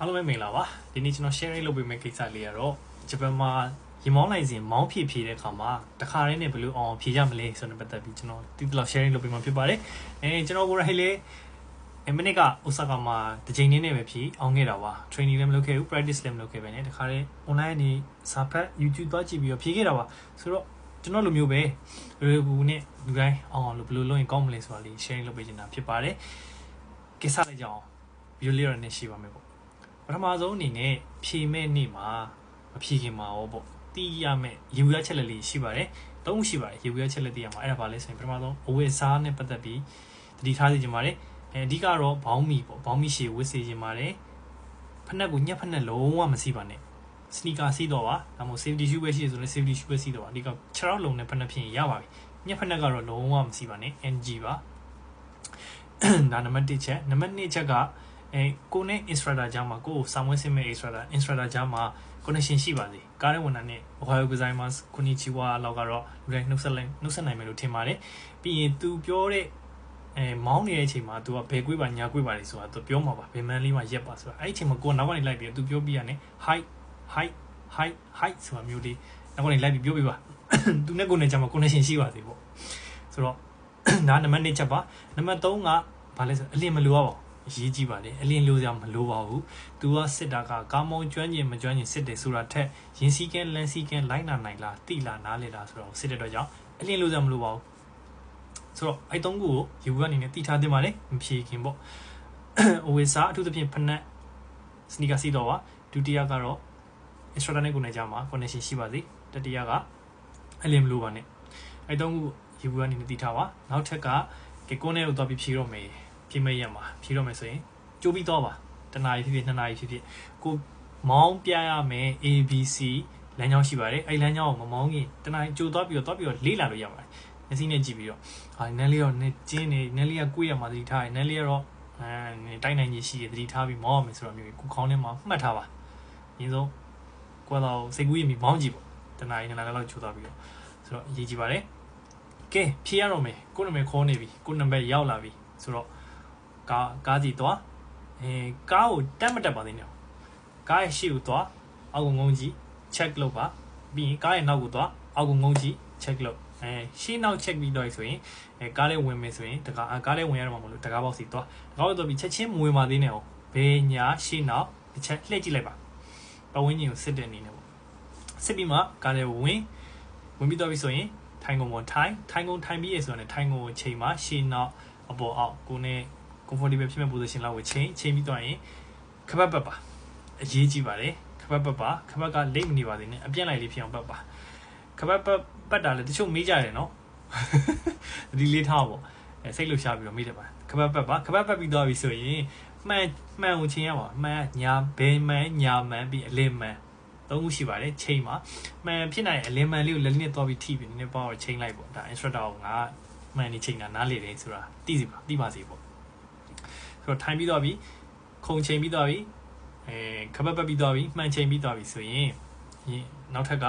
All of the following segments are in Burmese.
အားလုံးပဲမင်္ဂလာပါဒီနေ့ကျွန်တော် sharing လုပ်ပေးမယ့်ကိစ္စလေးကတော့ဂျပန်မှာရေမောင်းလိုက်စဉ်မောင်းဖြည့်တဲ့အခါမှာတခါတည်းနဲ့ဘယ်လိုအောင်ဖြည့်ရမလဲဆိုတဲ့ပတ်သက်ပြီးကျွန်တော်ဒီလောက် sharing လုပ်ပေးမှာဖြစ်ပါတယ်ကျွန်တော်ကိုယ်တိုင်လေမိနစ်ကအိုဆာကာမှာတစ်ချိန်နဲ့ပဲဖြည့်အောင်ခဲ့တာပါ training လည်းမလုပ်ခဲ့ဘူး practice လည်းမလုပ်ခဲ့ပဲねတခါတည်း online နေစာဖတ် YouTube သွားကြည့်ပြီးတော့ဖြည့်ခဲ့တာပါဆိုတော့ကျွန်တော်လိုမျိုးပဲလူနဲ့လူတိုင်းအောင်လို့ဘယ်လိုလုပ်ရင်ကောင်းမလဲဆိုတာလေး sharing လုပ်ပေးနေတာဖြစ်ပါတယ်ကိစ္စလေးကြောင်းဗီဒီယိုလေးရနေရှိပါမယ်ပေါ့ပထမဆုံးအနေနဲ့ဖြည့်မဲ့နေ့မှာမဖြည့်ခင်မှာရောပေါ့တီးရမယ်ရေဘူးရချက်လက်လေးရှိပါတယ်၃ခုရှိပါတယ်ရေဘူးရချက်လက်တီးရမှာအဲ့ဒါပါလဲဆိုရင်ပထမဆုံးအဝတ်အစားနဲ့ပတ်သက်ပြီးတတိထားစီခြင်းပါတယ်အဓိကတော့ဘောင်းမီပေါ့ဘောင်းမီရှည်ဝတ်စေခြင်းပါတယ်ဖက်နှက်ကိုညက်ဖက်နှက်လုံးဝမစီးပါနဲ့စနီကာစီးတော့ပါဒါမှမဟုတ် safety shoe ပဲရှိဆိုရင် safety shoe ပဲစီးတော့ပါအဓိက6ရောက်လုံးနဲ့ဖက်နှက်ဖြစ်ရင်ရပါပြီညက်ဖက်နှက်ကတော့လုံးဝမစီးပါနဲ့ NG ပါဒါနံပါတ်1ချက်နံပါတ်2ချက်ကကိုနဲ့ instructor ကြားမှာကိုစာမွေးစင်မဲ့ instructor ကြားမှာ connection ရှိပါစေကားတဲ့ဝန်ထမ်းနဲ့ Ohio Gozaimasu Konnichiwa လောက်ကတော့လူတိုင်းနှုတ်ဆက်နိုင်မယ်လို့ထင်ပါတယ်ပြီးရင် तू ပြောတဲ့မောင်းနေတဲ့အချိန်မှာ तू ကဘယ်ကွေးပါညာကွေးပါလေဆိုတာ तू ပြောမှာပါဘယ်မန်းလေးမှာရက်ပါဆိုတာအဲ့ဒီအချိန်မှာကိုနောက်ကနေလိုက်ပြီး तू ပြောပြရတယ် hi ဆိုတာမျိုးလေးနောက်ကနေလိုက်ပြီးပြောပြပါ तू နဲ့ကိုနဲ့ကြားမှာ connection ရှိပါစေပေါ့ဆိုတော့ဒါနံပါတ်1ချက်ပါနံပါတ်3ကဘာလဲဆိုအလင်းမလိုရပါဘူးရေးကြည့်ပါလေအလင်းလိုစရာမလိုပါဘူး तू ကစစ်တာကကားမောင်းကျွမ်းကျင်မကျွမ်းကျင်စစ်တယ်ဆိုတာထက်ရင်စည်းကဲလမ်းစည်းကဲလိုက်နာနိုင်လားတိလားနားလေလားဆိုတော့စစ်တဲ့အတွက်ကြောင့်အလင်းလိုစရာမလိုပါဘူးဆိုတော့အဲ့3ခုကိုယူကနေနဲ့တိထားသင့်ပါလေမဖြေခင်ပေါ့အဝေးစားအထူးသဖြင့်ဖနက်စနီကာစီတော့ပါဒုတိယကတော့ instructor နဲ့ကိုယ်နဲ့ကြားမှာ connection ရှိပါစေတတိယကအလင်းမလိုပါနဲ့အဲ့3ခုယူကနေနဲ့တိထားပါနောက်ထပ်ကကိုနဲ့ကိုတော့ပြီးဖြေတော့မယ်ဖြေမဲ့ရမှာဖြေတော့မယ်ဆိုရင်ကြိုးပြီးတော့ပါတနားရီဖြစ်ဖြစ်2နာရီဖြစ်ဖြစ်ကိုမောင်းပြရမယ် ABC လမ်းကြောင်းရှိပါတယ်အဲ့လမ်းကြောင်းကိုမမောင်းခင်တနားရီကြိုးသွားပြီးတော့လေးလာလို့ရပါတယ်မျက်စိနဲ့ကြည့်ပြီးတော့နန်းလေးတော့နည်းကျင်းနေနန်းလေးကကိုယ့်ရမှာသတိထားတယ်နန်းလေးကတော့တိုက်နိုင်ကြီးရှိတယ်သတိထားပြီးမောင်းရမယ်ဆိုတော့မျိုးကိုခေါင်းထဲမှာမှတ်ထားပါအရင်ဆုံးကိုတော့စိတ်ကူးရင်ပြီးမောင်းကြည့်ပေါ့တနားရီ2နာရီလောက်ကြိုးသွားပြီးတော့ဆိုတော့အရေးကြီးပါတယ်ကဲဖြေရတော့မယ်ကိုနာမည်ခေါ်နေပြီကိုနံပါတ်ရောက်လာပြီဆိုတော့ကားစီသွားကားကိုတက်မတက်ပါသေးနဲ့ကားရဲ့ရှေ့ကိုသွားအောက်ကိုငုံကြည့် check လုပ်ပါပြီးရင်ကားရဲ့နောက်ကိုသွားအောက်ကိုငုံကြည့် check လုပ်ရှေ့နောက် check ပြီးတော့ဆိုရင်ကားလေးဝင်မယ်ဆိုရင်ကားလေးဝင်ရတော့မှာမလို့တကားပေါက်စီသွားတကားပေါက်တော့ပြီးချက်ချင်းမဝင်ပါသေးနဲ့အောင်ဘေးညာရှေ့နောက်တစ်ချက်လှည့်ကြည့်လိုက်ပါပဝင်းကြီးကိုစစ်တဲ့အနေနဲ့ပေါ့စစ်ပြီးမှကားလေးဝင်ပြီးတော့ပြီဆိုရင်ထိုင်ကုန်ပေါ်ထိုင်ပြီးရဆိုရင်ထိုင်ကုန်ကိုချိန်မှာရှေ့နောက်အပေါ်အောက်ကိုနဲ့ comfortable ဖြစ်မဲ့ position လောက်ကိုချိန်ပြီးတော့ရင်ခပတ်ပတ်ပါအရေးကြီးပါတယ်ခပတ်ပတ်ပါခပတ်ကလိမ့်မနေပါသေးနဲ့အပြန့်လိုက်လေးဖြစ်အောင်ပတ်ပါခပတ်ပတ်တာလည်းတချို့မေးကြတယ်နော်ဒီလေးထားပေါ့စိတ်လှုပ်ရှားပြီးတော့မေးတယ်ပါခပတ်ပတ်ပါခပတ်ပတ်ပြီးတော့ပြီဆိုရင်မှန်ကိုချိန်ရပါမှန်ညာဘယ်မှန်ညာမှန်ပြီးအလင်းမှန်3ခုရှိပါတယ်ချိန်မှာမှန်ဖြစ်နိုင်အလင်းမှန်လေးကိုလက်နဲ့တော့ပြီးထိပြီးနည်းနည်းပေါ့ချိန်လိုက်ပေါ့ဒါ instructor ကမှန်နေချိန်တာနားလေတယ်ဆိုတာသိပါစေပေါ့ဆိုတော့ထိုင်ပြီးတော့ပြီခုံချိန်ပြီးတော့ပြီခပတ်ပတ်ပြီးတော့ပြီမှန်ချိန်ပြီးတော့ပြီဆိုရင်နောက်ထပ်က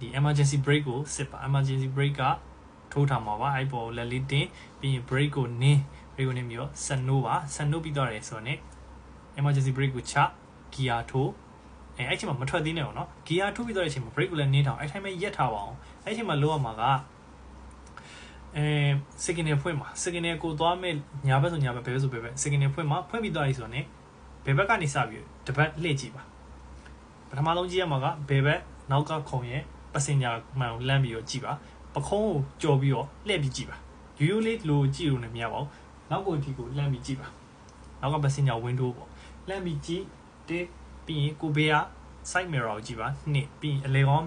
ဒီ emergency brake ကိုစစ်ပါ emergency brake ကထိုးထားမှာပါအဲ့ပေါ်လက်လေးတင်ပြီးရင် brake ကိုနင်းပြီးတော့ဆန်နိုးပြီးတော့တယ်ဆိုတော့ ਨੇ emergency brake ကိုချ gear ထိုးအဲ့ချိန်မှာမထွက်သေးနဲ့ပေါ့နော် gear ထိုးပြီးတော့တဲ့အချိန်မှာ brake ကိုလည်းနင်းထားအောင်အဲ့တိုင်းပဲရက်ထားပါအောင်အဲ့ချိန်မှာလိုရမှာကsignal ဖွင့်ပါ signal ကိုသွားမဲ့ညာဘက်ဆိုညာဘက်ဘယ်ဘက်ဆိုဘယ်ဘက် signal ဖွင့်ပါဖွင့်ပြီးသွားပြီဆိုတော့ ਨੇ ဘယ်ဘက်ကနေစပြီးတပတ်လှည့်ကြည့်ပါပထမဆုံးကြည့်ရမှာကဘယ်ဘက်နောက်ကခုံရဲ့ passenger မှန်ကိုလမ်းပြီးတော့ကြည့်ပါပခုံးကိုကြော်ပြီးတော့လှည့်ပြီးကြည့်ပါရိုးလေးလိုကြည့်လို့လည်းမရပါဘူးနောက်ကိုဒီကိုလှမ်းပြီးကြည့်ပါနောက်က passenger window ပေါ့လှမ်းပြီးကြည့်တစ်ပြီးရင်ကိုဘေးက side mirror ကိုကြည့်ပါနှစ်ပြီးရင်အလေကောင်း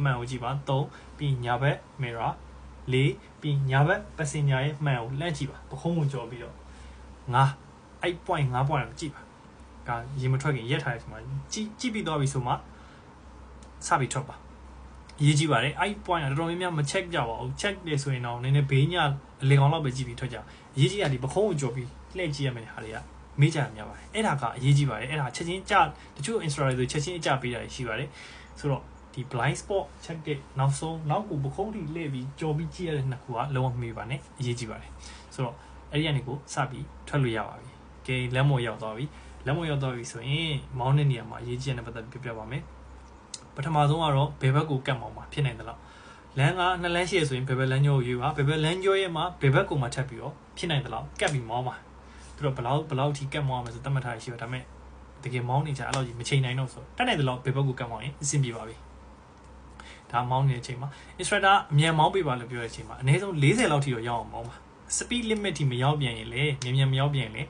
မှန်ကိုကြည့်ပါ3ပြီးညာဘက် mirror 4ပြီးညာဘက် passenger ရဲ့မှန်ကိုလှမ်းကြည့်ပါပခုံးကိုကြော်ပြီးတော့5အဲ့ point 5 point ကိုကြည့်ပါဒါရေမထွက်ခင်ရက်ထားရမှာကြည့်ပြီးတော့ပြီဆိုမှစပြီးထွက်ပါရေးကြည့်ပါတယ်အဲ့ point ကတော်တော်များများမ check ကြပါဘူး check တယ်ဆိုရင်တော့နည်းနည်းဘေးညာအလေကောင်းလောက်ပဲကြည့်ပြီးထွက်ကြရေးကြည့်ရဒီပခုံးကိုကြော်ပြီးလှည့်ကြည့်ရမယ့်ဟာတွေကမေးကြရများပါတယ်အဲ့ဒါကအရေးကြီးပါတယ်အဲ့ဒါချက်ချင်းကြတချို့ instructor တွေချက်ချင်းအကြပေးတာရှိပါတယ်ဆိုတော့ဒီ blind spot check တဲ့နောက်ဆုံးနောက်ကိုပခုံးထိလှည့်ပြီးကြော်ပြီးကြည့်ရတဲ့နှစ်ခုကလုံးဝမမေ့ပါနဲ့အရေးကြီးပါတယ်ဆိုတော့အဲ့ဒီကနေကိုစပြီးထွက်လို့ရပါပြီကဲလမ်းမော်ရောက်သွားပြီ လက်မရောက်တော့ပြီဆိုရင်မောင်းတဲ့နေရာမှာအရေးကြီးတဲ့ပတ်သက်ပြပြပါမယ်ပထမဆုံးကတော့ဘယ်ဘက်ကိုကတ်မောင်းမှာဖြစ်နိုင်တယ်လို့လမ်းက2လမ်းရှိရဆိုရင်ဘယ်ဘက်လမ်းကြောကိုရွေးပါဘယ်ဘက်လမ်းကြောရဲ့မှာဘယ်ဘက်ကိုမှထပ်ပြီးတော့ဖြစ်နိုင်တယ်လို့ကတ်ပြီးမောင်းပါသူတို့ဘလောက်ထိကတ်မောင်းရမယ်ဆိုသတ်မှတ်ထားရှိပါဒါပေမဲ့တကယ်မောင်းနေကြအဲ့လိုကြီးမချိန်နိုင်တော့ဆိုတက်နိုင်တယ်လို့ဘယ်ဘက်ကိုကတ်မောင်းရင်အဆင်ပြေပါပြီဒါမောင်းနေတဲ့အချိန်မှာ instructor အမြန်မောင်းပေးပါလို့ပြောတဲ့အချိန်မှာအနည်းဆုံး40လောက်ထိတော့ရောက်အောင်မောင်းပါ speed limit ထိမရောက်ပြန်ရင်လေမြန်မရောက်ပြန်ရင်လေ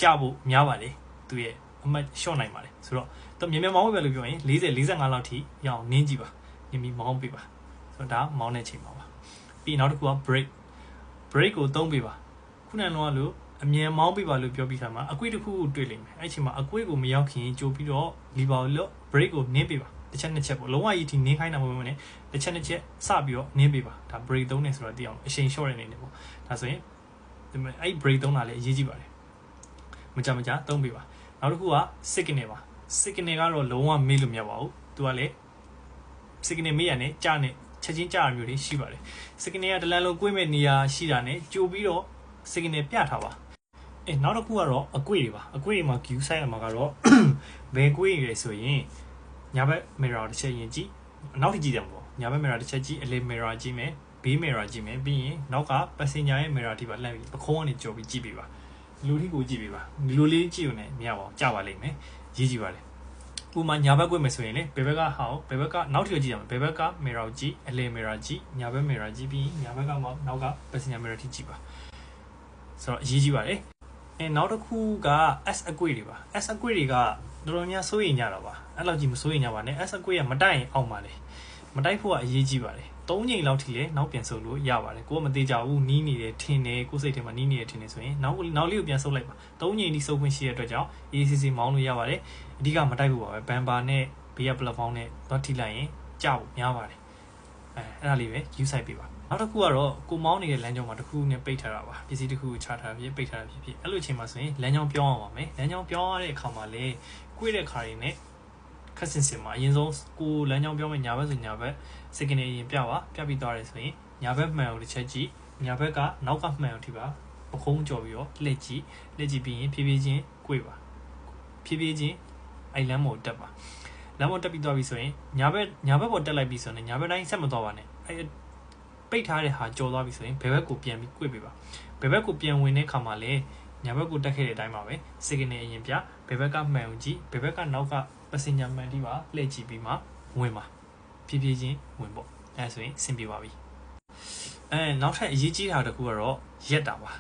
ကြဖို့များပါတယ်သူရဲ့အမှတ် short နိုင်ပါတယ်ဆိုတော့သူမြန်မောင်းပေးပါလို့ပြောရင်40-45လောက်ထိရအောင်နင်းကြည့်ပါနင်းပြီးမောင်းပေးပါဆိုတော့ဒါမောင်းတဲ့အချိန်မှာပါပြီးနောက်တစ်ခုက brake ကိုသုံးပေးပါခုနကလို့အမြန်မောင်းပေးပါလို့ပြောပြီးခါမှာအကွေးတစ်ခုကိုတွေ့လိမ့်မယ်အဲ့ချိန်မှာအကွေးကိုမရောက်ခင်ကြိုပြီးတော့ lever ကိုလို့ brake ကိုနင်းပေးပါတစ်ချက်နှစ်ချက်ပေါ့လုံးဝကြီးထိနင်းခိုင်းတာမဟုတ်ဘူးနဲ့တစ်ချက်နှစ်ချက်စပြီးတော့နင်းပေးပါဒါ brake သုံးနေဆိုတော့သိအောင်အချိန် short နေနေပေါ့ဒါဆိုရင်အဲ့ brake သုံးတာလည်းအရေးကြီးပါတယ်မကြသုံးပေးပါနောက်တစ်ခုက signal ပါ signal ကတော့လုံးဝမေ့လို့မရပါဘူးသူကလည်း signal မေ့ရနဲ့ကြားနဲ့ချက်ချင်းကြားရမျိုးတွေရှိပါတယ် signal ကတလန်လုံးကွေးမဲ့နေရာရှိတာနဲ့ကြိုပြီးတော့ signal ပြထားပါနောက်တစ်ခုကတော့အကွေ့တွေပါအကွေ့တွေမှာ queue side မှာကတော့ဘယ်ကွေ့တွေဆိုရင်ညာဘက် mirror တစ်ချက်ရင်ကြည့်နောက်ထပ်ကြည့်တယ်ပေါ့ညာဘက် mirror တစ်ချက်ကြည့်အလေ mirror ကြည့်မယ်ဘေး mirror ကြည့်မယ်ပြီးရင်နောက်က passenger ရဲ့ mirror ထိပါလှမ်းပြီးပခုံးကနေကြော်ပြီးကြည့်ပေးပါဒီလိုထိကိုကြည့်ပေးပါဒီလိုလေးကြည့်ရုံနဲ့မရပါဘူးကြာပါလိမ့်မယ်ရေးကြည့်ပါလေဥပမာညာဘက်ကွေ့မယ်ဆိုရင်လေဘယ်ဘက်ကဟောင်းဘယ်ဘက်ကနောက်ထပ်ကြည့်ရမယ်ဘယ်ဘက်က mirror ကြည့်အလေ mirror ကြည့်ညာဘက် mirror ကြည့်ပြီးညာဘက်ကမှနောက်က passenger mirror ထိကြည့်ပါဆိုတော့ရေးကြည့်ပါလေနောက်တစ်ခုက S အကွေ့တွေပါ S အကွေ့တွေကတော်တော်များစိုးရင်ကြတော့ပါအဲ့လောက်ကြီးမစိုးရင်ကြပါနဲ့ S အကွေ့ကမတိုက်ရင်အောက်ပါလေမတိုက်ဖို့ကအရေးကြီးပါတယ်3ချိန်လောက်ထိလေနောက်ပြန်ဆုပ်လို့ရပါတယ်ကိုကမသေးကြဘူးနီးနေတယ်ထင်တယ်ကိုစိတ်ထဲမှာနီးနေတယ်ထင်တယ်ဆိုရင်နောက်လေးကိုပြန်ဆုပ်လိုက်ပါ3ချိန်ထိဆုပ်ခွင့်ရှိတဲ့အတွက်ကြောင့် ACC မောင်းလို့ရပါတယ်အဓိကမတိုက်ဖို့ပါပဲဘန်ပါနဲ့ဘေးက platform နဲ့တော့ထိလိုက်ရင်ကြောက်များပါတယ်အဲ့ဒါလေးပဲ use side ပေးပါနောက်တစ်ခုကတော့ကိုမောင်းနေတဲ့လမ်းကြောင်းမှာတစ်ခုနဲ့ပိတ်ထားတာပါပစ္စည်းတစ်ခုကိုချထားပြီးပိတ်ထားတာဖြစ်အဲ့လိုအချိန်မှာဆိုရင်လမ်းကြောင်းပြောင်းအောင်ပါမယ်လမ်းကြောင်းပြောင်းရတဲ့အခါမှာလေကွေ့တဲ့ခါတွေနဲ့ခက်စင်မှာအရင်ဆုံးကိုလမ်းကြောင်းပြောင်းမဲ့ညာဘက်ဆိုညာဘက် signal ရင်ပြပြီးသွားတယ်ဆိုရင်ညာဘက်မှန်ကိုတစ်ချက်ကြည့်ညာဘက်ကနောက်ကမှန်ကိုထိပါပခုံးကြော်ပြီးတော့လှည့်ကြည့်ပြီးရင်ဖြည်းဖြည်းချင်းကွေ့ပါဖြည်းဖြည်းချင်းအဲ့လမ်းပေါ်တက်ပါလမ်းပေါ်တက်ပြီးသွားပြီဆိုရင်ညာဘက်ပေါ်တက်လိုက်ပြီဆိုရင်ညာဘက်တိုင်းဆက်မသွားပါနဲ့အဲ့ပိတ်ထားတဲ့ဟာကြော်သွားပြီဆိုရင်ဘယ်ဘက်ကိုပြန်ပြီးကွေ့ပေးပါဘယ်ဘက်ကိုပြန်ဝင်တဲ့ခါမှာလဲညာဘက်ကိုတက်ခဲ့တဲ့အတိုင်းပါပဲ signal အရင်ပြဘယ်ဘက်ကမှန်ကိုကြည့်ဘယ်ဘက်ကနောက်က passenger မှန်ဒီပါလှည့်ကြည့်ပြီးမှဝင်ပါဖြည်းဖြည်းချင်းဝင်ပေါ့အဲဆိုရင်အဆင်ပြေပါပြီနောက်ထပ်အရေးကြီးတာတစ်ခုကတော့ရက်တာပါ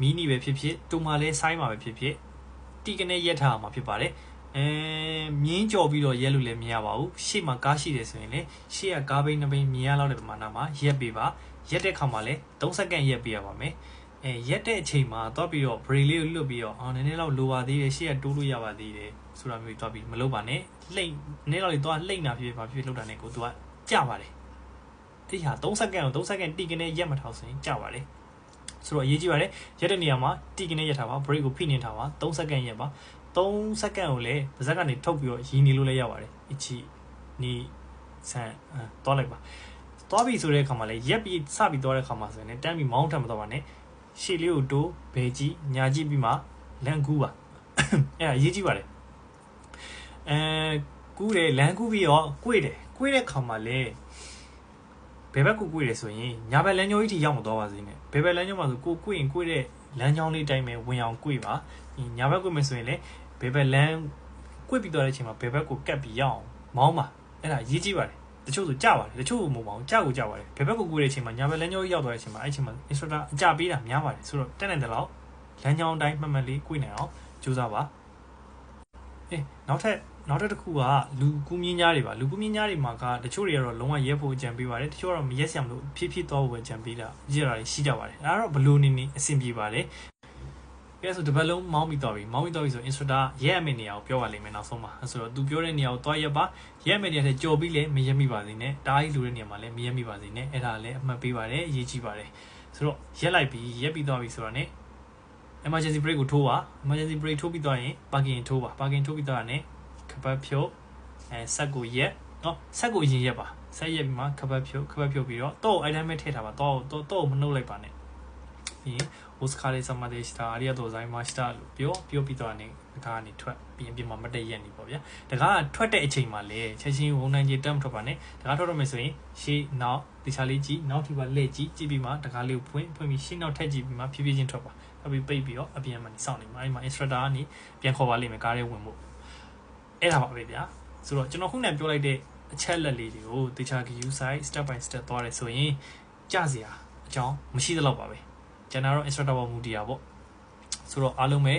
မီနီပဲဖြစ်ဖြစ်တူမာလဲဆိုင်းမှာပဲဖြစ်ဖြစ်တီကနေရက်ထားမှာဖြစ်ပါတယ်မြင်းကြော်ပြီးတော့ရက်လို့လည်းမရပါဘူးရှေ့မှာကားရှိတယ်ဆိုရင်လေရှေ့ကကားဘိန်း2ဘိန်းမြင်ရလောက်တဲ့ပမာဏမှာရက်ပေးပါရက်တဲ့ခါမှာလဲ3စက္ကန့်ရက်ပေးရပါမယ်ရက်တဲ့အချိန်မှာတော့ပြီးတော့ brake လေးကိုလွတ်ပြီးတော့နည်းနည်းလောက်လိုပါသေးတယ်ရှေ့ကတိုးလို့ရပါသေးတယ်ဆိုတာမျိုးတော့ပြီးမလုပ်ပါနဲ့လှိမ့်နည်းလောက်လေးတော့လှိမ့်တာဖြစ်လောက်တာနဲ့ကိုသူကကြပါတယ်အဲ့ဒီဟာ3စက္ကန့်ကို3စက္ကန့်တီကနေရက်မထောက်ဆိုရင်ကြပါတယ်ဆိုတော့အရေးကြီးပါတယ်ရက်တဲ့နေရာမှာတီကနေရက်ထားပါ brake ကိုဖိနေထားပါ3စက္ကန့်ရက်ပါ3စက္ကန့်ကိုလည်းပါးစပ်ကနေထုတ်ပြီးတော့ရီနေလို့လည်းရပါတယ်အချီနီဆန်သွားလိုက်ပါသွားပြီဆိုတဲ့အခါမှာလည်းရက်ပြီးစပြီးသွားတဲ့အခါမှာဆိုရင်တန်းပြီးမောင်းထပ်မသွားပါနဲ့ရှေ့လေးကိုတိုးဘယ်ကြည့်ညာကြည့်ပြီးမှလန်ကူးပါအဲ့ဒါအရေးကြီးပါတယ်ကူးတယ်လန်ကူးပြီးတော့ကွေ့တဲ့ခါမှာလည်းဘယ်ဘက်ကိုကွေ့တယ်ဆိုရင်ညာဘက်လမ်းကြောင်းကြီးထိရောက်မသွားပါစေနဲ့ဘယ်ဘက်လမ်းကြောင်းမှာဆိုကိုကွေ့ရင်ကွေ့တဲ့လမ်းကြောင်းလေးတိုင်းပဲဝင်အောင်ကွေ့ပါညာဘက်ကွေ့မယ်ဆိုရင်လည်းဘယ်ဘက်လမ်းကွေ့ပြီးသွားတဲ့အချိန်မှာဘယ်ဘက်ကိုကတ်ပြီးရအောင်မောင်းပါအဲ့ဒါရေးကြည့်ပါတယ်တချို့ဆိုကြပါတယ်တချို့မဟုတ်ပါဘူးကြပါတယ်ဘယ်ဘက်ကိုကွေ့တဲ့အချိန်မှာညာဘက်လမ်းကြောင်းရောက်သွားတဲ့အချိန်မှာအဲ့ချိန်မှာ instructor အကြပေးတာများပါတယ်ဆိုတော့တက်နိုင်တယ်လို့လမ်းကြောင်းတိုင်းမှန်လေးကွေ့နိုင်အောင်ကြိုးစားပါနောက်ထပ်တစ်ခုကလူကူးမြင်းများတွေပါလူကူးမြင်းများတွေမှာကတချို့တွေကတော့လုံးဝရက်ဖို့အကြံပေးပါတယ်တချို့ကတော့မရက်ဆရာမလို့ဖြည်းသွားဖို့အကြံပေးတာကြည့်ရတာရှိကြပါတယ်အဲ့ဒါတော့ဘလို့နေအဆင်ပြေပါတယ်ကဲဆိုဒီဘက်လုံးမောင်းပြီးသွားပြီဆို instructor ရက်အမေနေရာကိုပြောပါလိမ့်မယ်နောက်ဆုံးမှာဆိုတော့သူပြောတဲ့နေရာကိုသွားရက်ပါရက်အမေနေရာထဲကြော်ပြီးလည်းမရက်မိပါစေနဲ့တားကြီးလူတဲ့နေရာမှာလည်းမရက်မိပါစေနဲ့အဲ့ဒါလည်းအမှတ်ပေးပါတယ်အရေးကြီးပါတယ်ဆိုတော့ရက်လိုက်ပြီးရက်ပြီးသွားပြီဆိုတော့ ਨੇ emergency brake ကိုထိုးပါ emergency brake ထိုးပြီးသွားရင် parking ထိုးပါ parking ထိုးပြီးသွားရင်ခပတ်ဖြုတ်ဆက်ကိုရက်နော်ဆက်ကိုရင်ရက်ပါဆက်ရက်ပြီးမှခပတ်ဖြုတ်ပြီးတော့တော့အဲ့တိုင်းပဲထည့်ထားပါတော့မနှုတ်လိုက်ပါနဲ့ ပြီးရင် Oscar လေးစမတဲ့စတာအရီယာတိုဇိုင်းမာစတာလို့ပြောပြီးတော့တကားကနေထွက်ပြီးရင်ပြင်မှာမတည့်ရက်နေပေါ့ဗျာတကားကထွက်တဲ့အချိန်မှာလေချက်ချင်းဝန်နိုင်ကြီးတက်မထွက်ပါနဲ့တကားထွက်တော့မယ်ဆိုရင်ရှေ့နောက်တခြားလေးကြည့်နောက်ထိပါလှည့်ကြည့်ပြီးမှတကားလေးကိုဖွင့်ပြီးရှေ့နောက်ထက်ကြည့်ပြီးမှဖြည်းဖြည်းချင်းထွက်ပါပြီးပိတ်ပြီးတော့အပြင်မှာနေစောင့်နေမှာအဲ့မှာ instructor ကနေပြန်ခေါ်ပါလိမ့်မယ်ကားထဲဝင်ဖို့အဲ့ဒါပါပဲဗျာဆိုတော့ကျွန်တော်ခုနကပြောလိုက်တဲ့အချက်လက်လေးတွေကိုတခြား view site step by step သွားတယ်ဆိုရင်ကြစရာအကြောင်းမရှိသလောက်ပါပဲကျွန်တော်တော့ instructor ပေါ်မူတည်တာပေါ့ဆိုတော့အားလုံးပဲ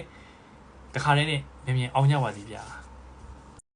တခါတည်းနဲ့မြင်အောင်ကြပါစီဗျာ